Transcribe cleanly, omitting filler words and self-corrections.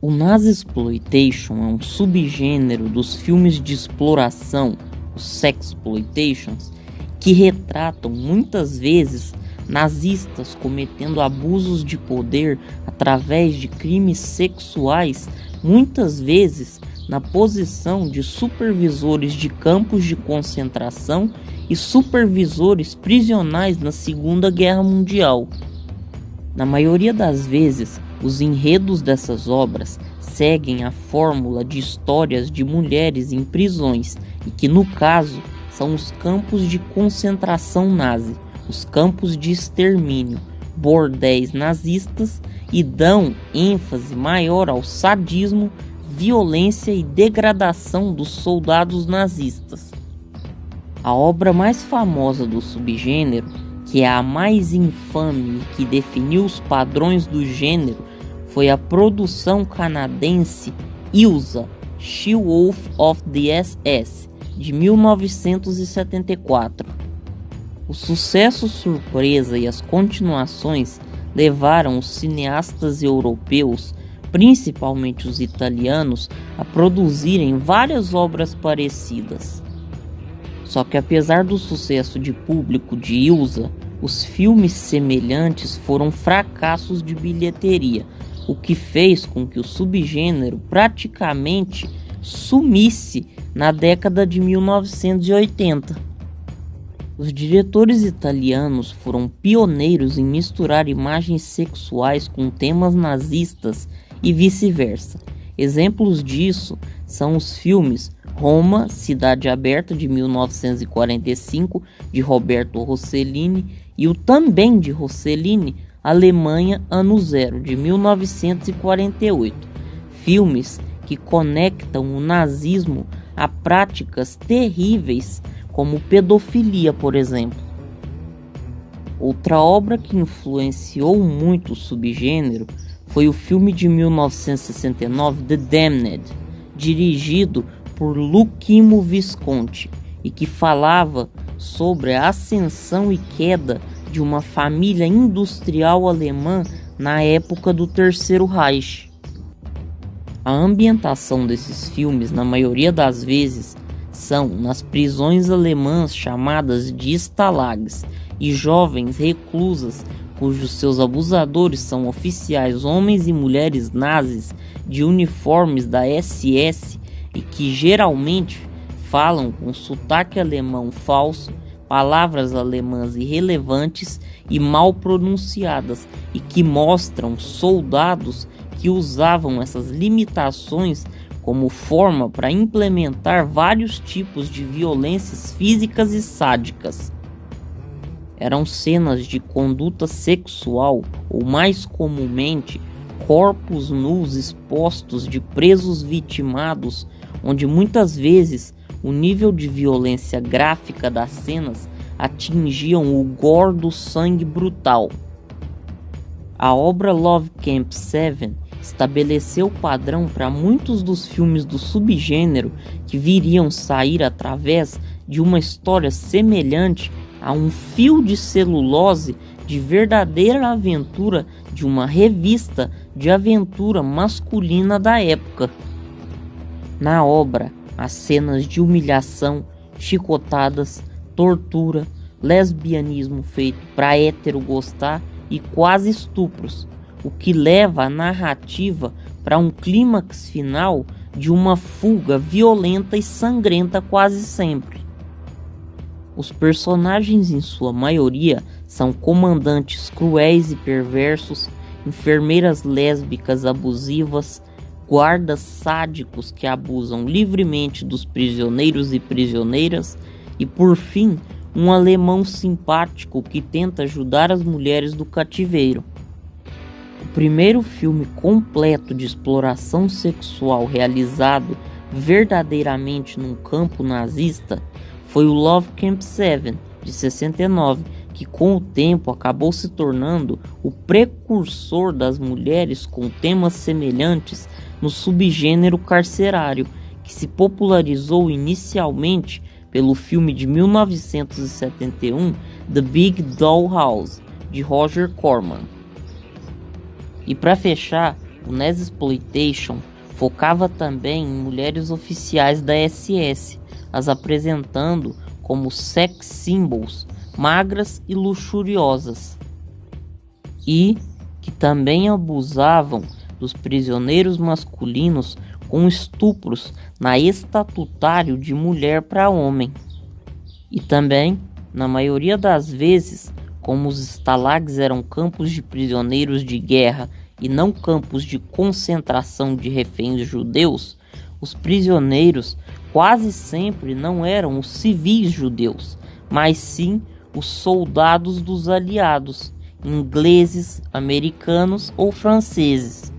O Nazi-exploitation é um subgênero dos filmes de exploração, os sexploitations, que retratam muitas vezes nazistas cometendo abusos de poder através de crimes sexuais, muitas vezes na posição de supervisores de campos de concentração e supervisores prisionais na Segunda Guerra Mundial. Na maioria das vezes, os enredos dessas obras seguem a fórmula de histórias de mulheres em prisões e que, no caso, são os campos de concentração nazi, os campos de extermínio, bordéis nazistas, e dão ênfase maior ao sadismo, violência e degradação dos soldados nazistas. A obra mais famosa do subgênero, que é a mais infame e que definiu os padrões do gênero, foi a produção canadense Ilsa, She-Wolf of the SS, de 1974. O sucesso surpresa e as continuações levaram os cineastas europeus, principalmente os italianos, a produzirem várias obras parecidas. Só que apesar do sucesso de público de Ilsa, os filmes semelhantes foram fracassos de bilheteria, o que fez com que o subgênero praticamente sumisse na década de 1980. Os diretores italianos foram pioneiros em misturar imagens sexuais com temas nazistas e vice-versa. Exemplos disso são os filmes Roma, Cidade Aberta, de 1945, de Roberto Rossellini, e o também de Rossellini, Alemanha, Ano Zero, de 1948. Filmes que conectam o nazismo a práticas terríveis, como pedofilia, por exemplo. Outra obra que influenciou muito o subgênero foi o filme de 1969, The Damned, dirigido por Luchino Visconti, e que falava sobre a ascensão e queda de uma família industrial alemã na época do Terceiro Reich. A ambientação desses filmes, na maioria das vezes, são nas prisões alemãs chamadas de Stalags, e jovens reclusas cujos seus abusadores são oficiais homens e mulheres nazis de uniformes da SS e que geralmente falam com sotaque alemão falso, palavras alemãs irrelevantes e mal pronunciadas, e que mostram soldados que usavam essas limitações como forma para implementar vários tipos de violências físicas e sádicas. Eram cenas de conduta sexual, ou mais comumente, corpos nus expostos de presos vitimados, onde muitas vezes o nível de violência gráfica das cenas atingiam o gore do sangue brutal. A obra Love Camp 7 estabeleceu o padrão para muitos dos filmes do subgênero que viriam sair através de uma história semelhante a um fio de celulose de verdadeira aventura de uma revista de aventura masculina da época. Na obra, as cenas de humilhação, chicotadas, tortura, lesbianismo feito para hétero gostar e quase estupros, o que leva a narrativa para um clímax final de uma fuga violenta e sangrenta quase sempre. Os personagens, em sua maioria, são comandantes cruéis e perversos, enfermeiras lésbicas abusivas, guardas sádicos que abusam livremente dos prisioneiros e prisioneiras, e por fim, um alemão simpático que tenta ajudar as mulheres do cativeiro. O primeiro filme completo de exploração sexual realizado verdadeiramente num campo nazista foi o Love Camp 7, de 69, que com o tempo acabou se tornando o precursor das mulheres com temas semelhantes no subgênero carcerário, que se popularizou inicialmente pelo filme de 1971 The Big Dollhouse, de Roger Corman. E para fechar, o Nexploitation focava também em mulheres oficiais da SS, as apresentando como sex symbols, magras e luxuriosas, e que também abusavam dos prisioneiros masculinos com estupros na estatutário de mulher para homem. E também, na maioria das vezes, como os stalags eram campos de prisioneiros de guerra e não campos de concentração de reféns judeus, os prisioneiros quase sempre não eram os civis judeus, mas sim os soldados dos aliados, ingleses, americanos ou franceses.